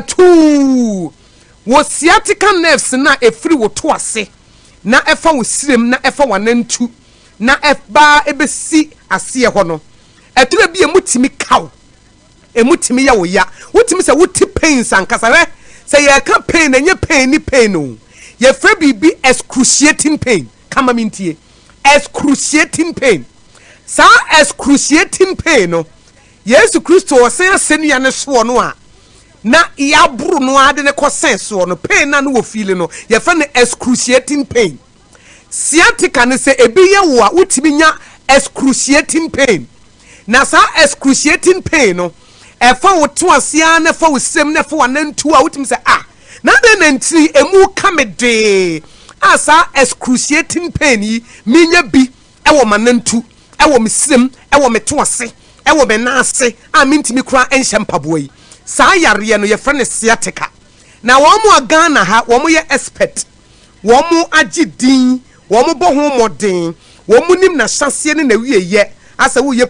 tu wo sciatica nerves na efiri wo to ase na efa wo sirem na efa wanantu na eba ebesi ase ho no eturo bi emutimi kaw emutimi ya wo ya wotimi se wuti pain sankasa we se ye ka pain enye pain ni pain no ye fra bibi excruciating pain kama mintie excruciating pain sa excruciating pain no Yesu Kristo o sen asenu ne so no a na yabru no ade ne kosenso no pain na no wo feel no ye fa ne excruciating pain sciatica ne se ebi ye wo a wotimi nya excruciating pain na sa excruciating pain no e fa wo to asia na fa wo sem na fa wanantu a wotimi se na de nantri emu kamede asa excruciating pain yi minya bi e wo manantu e wo mesem e wo meto ase e wo benase a mintimi kura enhye mpaboyi sa yare no ye frene sciatica na wo mu agana ha wo mu ye expert wo mu agidin wo mu bo ho modin wo mu nim na hyase ne na wiye asa wo ye